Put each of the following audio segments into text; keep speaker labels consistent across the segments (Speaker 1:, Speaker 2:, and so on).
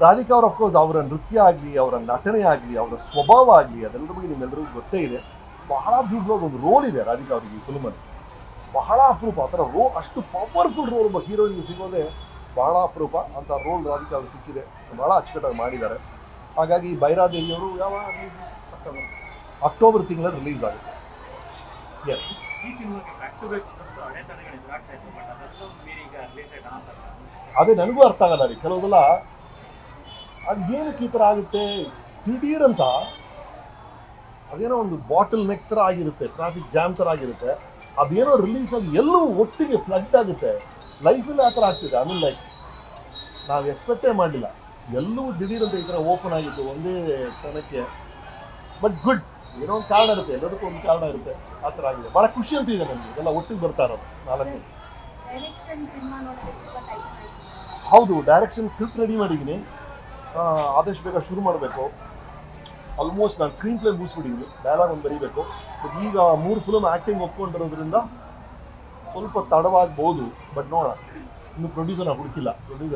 Speaker 1: ರಾಧಿಕಾ ಅವ್ರು ಅಫ್ಕೋರ್ಸ್ ಅವರ ನೃತ್ಯ ಆಗಲಿ, ಅವರ ನಟನೆ ಆಗಲಿ, ಅವರ ಸ್ವಭಾವ ಆಗಲಿ, ಅದೆಲ್ಲರ ಬಗ್ಗೆ ನಿಮ್ಮೆಲ್ಲರಿಗೂ ಗೊತ್ತೇ ಇದೆ. ಬಹಳ ಬ್ಯೂಟಿಫುಲ್ ಒಂದು ರೋಲ್ ಇದೆ ರಾಧಿಕಾ ಅವರಿಗೆ ಈ ಫಿಲ್ಮಲ್ಲಿ. ಬಹಳ ಅಪರೂಪ ಆ ಥರ ಅಷ್ಟು ಪವರ್ಫುಲ್ ರೋಲ್ ಒಬ್ಬ ಹೀರೋಯಿನ್ಗೆ ಸಿಗೋದೇ ಬಹಳ ಅಪರೂಪ. ಅಂಥ ರೋಲ್ ರಾಧಿಕಾ ಅವ್ರಿಗೆ ಸಿಕ್ಕಿದೆ, ಭಾಳ ಅಚ್ಚುಕಟ್ಟಾಗಿ ಮಾಡಿದ್ದಾರೆ. ಹಾಗಾಗಿ ಬೈರಾದೇವಿಯವರು ಅಕ್ಟೋಬರ್ ತಿಂಗಳಲ್ಲಿ ರಿಲೀಸ್ ಆಗುತ್ತೆ. ಎಸ್, ಅದೇ ನನಗೂ ಅರ್ಥ ಆಗಲ್ಲ ರೀ ಕೆಲವುದೆಲ್ಲ. ಅದು ಏನಕ್ಕೆ ಈ ಥರ ಆಗುತ್ತೆ ದಿಢೀರಂತ, ಅದೇನೋ ಒಂದು ಬಾಟಲ್ ನೆಕ್ ಥರ ಆಗಿರುತ್ತೆ, ಟ್ರಾಫಿಕ್ ಜಾಮ್ ಥರ ಆಗಿರುತ್ತೆ, ಅದೇನೋ ರಿಲೀಸ್ ಆಗಿ ಎಲ್ಲವೂ ಒಟ್ಟಿಗೆ ಫ್ಲಡ್ ಆಗುತ್ತೆ. ಲೈಫಲ್ಲಿ ಆ ಥರ ಆಗ್ತಿದೆ. ಆಮೇಲೆ ಲೈಕ್ ನಾವು ಎಕ್ಸ್ಪೆಕ್ಟೇ ಮಾಡಲಿಲ್ಲ, ಎಲ್ಲವೂ ದಿಢೀರಂತ ಈ ಥರ ಓಪನ್ ಆಗಿತ್ತು ಒಂದೇ ಕ್ಷಣಕ್ಕೆ. ಬಟ್ ಗುಡ್, ಏನೋ ಒಂದು ಕಾರಣ ಇರುತ್ತೆ, ಎಲ್ಲದಕ್ಕೂ ಒಂದು ಕಾರಣ ಇರುತ್ತೆ. ಆ ಥರ ಆಗಿದೆ. ಭಾಳ ಖುಷಿ ಅಂತ ಇದೆ ನನಗೆ ಎಲ್ಲ ಒಟ್ಟಿಗೆ ಬರ್ತಾ ಇರೋದು. 4 ಹೌದು, ಡೈರೆಕ್ಷನ್ ಸ್ಕ್ರಿಪ್ಟ್ ರೆಡಿ ಮಾಡಿದ್ದೀನಿ. ಆದಷ್ಟು ಬೇಗ ಶುರು ಮಾಡಬೇಕು. ಆಲ್ಮೋಸ್ಟ್ ನಾನು ಸ್ಕ್ರೀನ್ ಪ್ಲೇ ಮುಗಿಸ್ಬಿಟ್ಟಿದ್ದೀನಿ, ಡೈಲಾಗ್ ಒಂದು ಬರೀಬೇಕು. ಬಟ್ ಈಗ 3 ಫಿಲ್ಮ್ ಆ್ಯಕ್ಟಿಂಗ್ ಒಪ್ಕೊಂಡಿರೋದ್ರಿಂದ ಸ್ವಲ್ಪ ತಡವಾಗ್ಬೋದು. ಬಟ್ ನೋಡೋಣ, ಇನ್ನು ಪ್ರೊಡ್ಯೂಸರ್ನ ಹುಡುಕಿಲ್ಲ.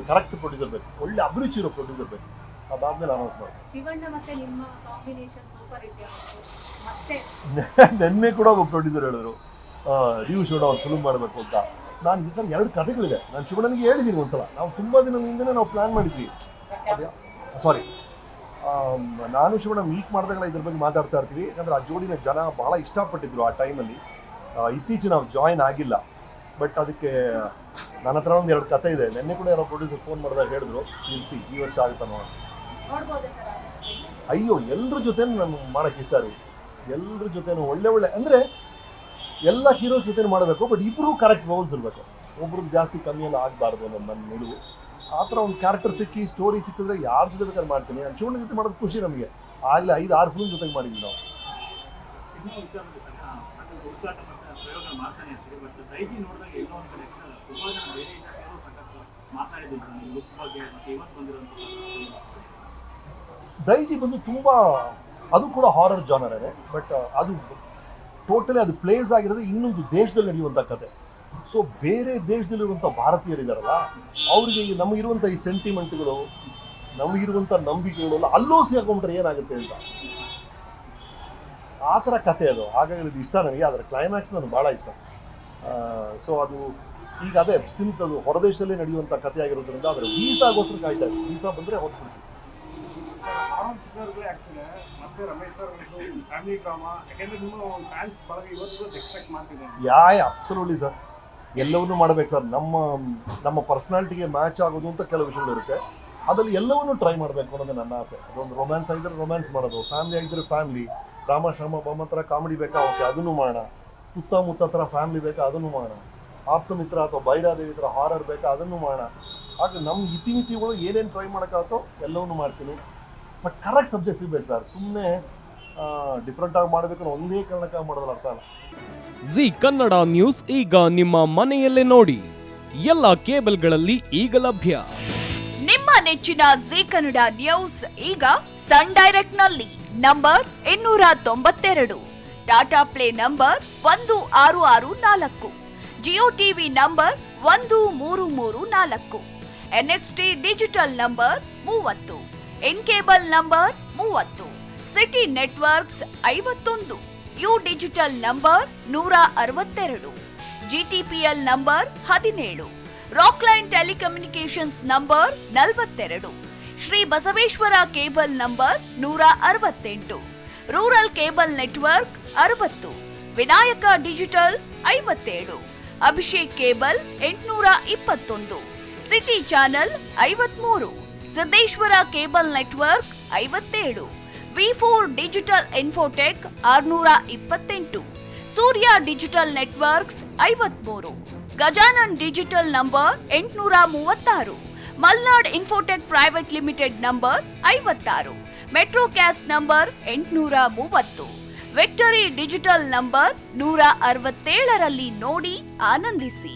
Speaker 1: ಕರೆಕ್ಟ್ ಪ್ರೊಡ್ಯೂಸರ್ ಬೇಕು, ಒಳ್ಳೆ ಅಭಿರುಚಿ ಇರೋ ಪ್ರೊಡ್ಯೂಸರ್ ಬೇಕು. ಅದಾದ್ಮೇಲೆ ಅನೌನ್ಸ್ ಮಾಡಿ. ನೆನ್ನೆ ಕೂಡ ಒಬ್ಬ ಪ್ರೊಡ್ಯೂಸರ್ ಹೇಳಿದ್ರು ನೀವು ಶಿವಣ್ಣ ಅವ್ರು ಫಿಲ್ಮ್ ಮಾಡಬೇಕು ಅಂತ. ನಾನು ಈ ಥರ 2 ಕಥೆಗಳಿದೆ, ನಾನು ಶಿವಣ್ಣನಿಗೆ ಹೇಳಿದ್ದೀನಿ ಒಂದ್ಸಲ. ನಾವು ತುಂಬ ದಿನದಿಂದನೇ ನಾವು ಪ್ಲ್ಯಾನ್ ಮಾಡಿದ್ವಿ. ಸಾರಿ, ನಾನು ಶಿವಣ್ಣ ಮೀಟ್ ಮಾಡಿದಾಗಲ್ಲ ಇದ್ರ ಬಗ್ಗೆ ಮಾತಾಡ್ತಾ ಇರ್ತೀವಿ. ಯಾಕಂದರೆ ಆ ಜೋಡಿನ ಜನ ಭಾಳ ಇಷ್ಟಪಟ್ಟಿದ್ರು ಆ ಟೈಮಲ್ಲಿ. ಇತ್ತೀಚೆಗೆ ನಾವು ಜಾಯಿನ್ ಆಗಿಲ್ಲ. ಬಟ್ ಅದಕ್ಕೆ ನನ್ನ ಹತ್ರ ಒಂದು 2 ಕಥೆ ಇದೆ. ನೆನ್ನೆ ಕೂಡ ಯಾರೋ ಪ್ರೊಡ್ಯೂಸರ್ ಫೋನ್ ಮಾಡಿದಾಗ ಹೇಳಿದ್ರು ನಿಲ್ಲಿಸಿ ಈ ವರ್ಷ ಆಗುತ್ತಾ ನೋಡಿ. ಅಯ್ಯೋ, ಎಲ್ಲರ ಜೊತೆ ನಾನು ಮಾಡೋಕ್ಕೆ ಇಷ್ಟ ರೀ. ಎಲ್ಲರ ಜೊತೆನೂ ಒಳ್ಳೆ ಅಂದರೆ ಎಲ್ಲ ಹೀರೋ ಜೊತೆ ಮಾಡಬೇಕು. ಬಟ್ ಇಬ್ಬರು ಕರೆಕ್ಟ್ ರೋಲ್ಸ್ ಇರಬೇಕು. ಒಬ್ರದ್ದು ಜಾಸ್ತಿ ಕಮ್ಮಿ ಎಲ್ಲ ಆಗಬಾರ್ದು ಅನ್ನೋದು ನನ್ನ ನಿಲುವು. ಆ ಥರ ಒಂದು ಕ್ಯಾರೆಕ್ಟರ್ ಸಿಕ್ಕಿ ಸ್ಟೋರಿ ಸಿಕ್ಕಿದ್ರೆ ಯಾರ ಜೊತೆ ಬೇಕಾದ್ರೆ ಮಾಡ್ತೀನಿ. ನಾನು ಶಿವಣ್ಣ ಜೊತೆ ಮಾಡೋದು ಖುಷಿ ನಮಗೆ. ಆಗಲೇ 5-6 ಫಿಲ್ಮ್ ಜೊತೆಗೆ ಮಾಡಿದ್ವಿ ನಾವು. ದೈಜಿ ಬಂದು ತುಂಬ, ಅದು ಕೂಡ ಹಾರರ್ ಜಾನರೇ. ಬಟ್ ಅದು ಟೋಟಲಿ ಅದು ಪ್ಲೇಸ್ ಆಗಿರೋದು ಇನ್ನೊಂದು ದೇಶದಲ್ಲಿ ನಡೆಯುವಂಥ ಕತೆ. ಸೊ ಬೇರೆ ದೇಶದಲ್ಲಿರುವಂಥ ಭಾರತೀಯರಿದ್ದಾರಲ್ಲ, ಅವರಿಗೆ ನಮಗಿರುವಂಥ ಈ ಸೆಂಟಿಮೆಂಟ್ಗಳು, ನಮಗಿರುವಂಥ ನಂಬಿಕೆಗಳೆಲ್ಲ ಅಲ್ಲೂ ಸಿಗಾಕೊಂಡ್ರೆ ಏನಾಗುತ್ತೆ ಅಂತ ಆ ಥರ ಕತೆ ಅದು. ಹಾಗಾಗಿ ಇದು ಇಷ್ಟ ನನಗೆ. ಅದರ ಕ್ಲೈಮ್ಯಾಕ್ಸ್ ನನಗೆ ಭಾಳ ಇಷ್ಟ. ಸೊ ಅದು ಈಗ ಅದೇ ಸಿನ್ಸ್ ಅದು ಹೊರದೇಶದಲ್ಲೇ ನಡೆಯುವಂಥ ಕತೆ ಆಗಿರೋದ್ರಿಂದ ಅದರ ವೀಸಾಗೋಸ್ಕರ ಕಾಯ್ತಾ ಇದೆ. ವೀಸಾ ಬಂದರೆ ಹೊರಟ್ಬಿಡ್ತೀವಿ. ಅಬ್ಸಲ್ಯೂಟ್ಲಿ ಸರ್, ಎಲ್ಲವನ್ನೂ ಮಾಡಬೇಕು ಸರ್. ನಮ್ಮ ಪರ್ಸನಾಲಿಟಿಗೆ ಮ್ಯಾಚ್ ಆಗೋದು ಅಂತ ಕೆಲವು ವಿಷಯಗಳಿರುತ್ತೆ. ಅದರಲ್ಲಿ ಎಲ್ಲವನ್ನೂ ಟ್ರೈ ಮಾಡಬೇಕು ಅನ್ನೋದು ನನ್ನ ಆಸೆ. ಅದೊಂದು ರೊಮ್ಯಾನ್ಸ್ ಆಗಿದ್ರೆ ರೊಮ್ಯಾನ್ಸ್ ಮಾಡೋದು, ಫ್ಯಾಮಿಲಿ ಆಗಿದ್ರೆ ಫ್ಯಾಮಿಲಿ, ರಾಮ ಶ್ರಮ ಬೊಮ್ಮ ಥರ ಕಾಮಿಡಿ ಬೇಕಾ ಓಕೆ ಅದನ್ನು ಮಾಡೋಣ, ಸುತ್ತಮುತ್ತ ಥರ ಫ್ಯಾಮಿಲಿ ಬೇಕಾ ಅದನ್ನು ಮಾಡೋಣ, ಆಪ್ತ ಮಿತ್ರ ಅಥವಾ ಬೈರಾದೇವಿ ಥರ ಹಾರರ್ ಬೇಕಾ ಅದನ್ನು ಮಾಡೋಣ. ಹಾಗೆ ನಮ್ಮ ಇತಿಮಿತಿಗಳು ಏನೇನು ಟ್ರೈ ಮಾಡೋಕ್ಕಾಗತ್ತೋ ಎಲ್ಲವನ್ನೂ ಮಾಡ್ತೀನಿ. ಬಟ್ ಕರೆಕ್ಟ್ ಸಬ್ಜೆಕ್ಟ್ ಸಿಗ್ಬೇಕು ಸರ್. ಸುಮ್ಮನೆ ಡಿಫ್ರೆಂಟಾಗಿ ಮಾಡಬೇಕು ಅನ್ನೋ ಒಂದೇ ಕಾರಣಕ್ಕಾಗಿ ಮಾಡೋದ್ರಲ್ಲಿ ಅರ್ಥ ಅಲ್ಲ.
Speaker 2: ಜಿ ಕನ್ನಡ ನ್ಯೂಸ್ ಈಗ ನಿಮ್ಮ ಮನೆಯಲ್ಲೇ ನೋಡಿ. ಎಲ್ಲ ಕೇಬಲ್ಗಳಲ್ಲಿ ಈಗ ಲಭ್ಯ.
Speaker 3: ನಿಮ್ಮ ನೆಚ್ಚಿನ ಜಿ ಕನ್ನಡ ನ್ಯೂಸ್ ಈಗ ಸನ್ ಡೈರೆಕ್ಟ್ ನಲ್ಲಿ number 292, Tata play number 1664, Jio TV number 1334, NXT digital number 30, in cable number 30, city networks 51, U digital number 162, GTPL number 17, Rockline telecommunications number 42, Shri Basaveshwara cable number 168, rural cable network 60, Vinayaka digital 57, Abhishek cable 821, city channel 53, Siddeshwara cable network 57, V4 digital Infotech 628, Surya digital networks 53, Gajanan digital number 836, Malnad infotech private limited number 56, Metrocast number 830, Victory Digital number 167ರಲ್ಲಿ ನೋಡಿ ಆನಂದಿಸಿ.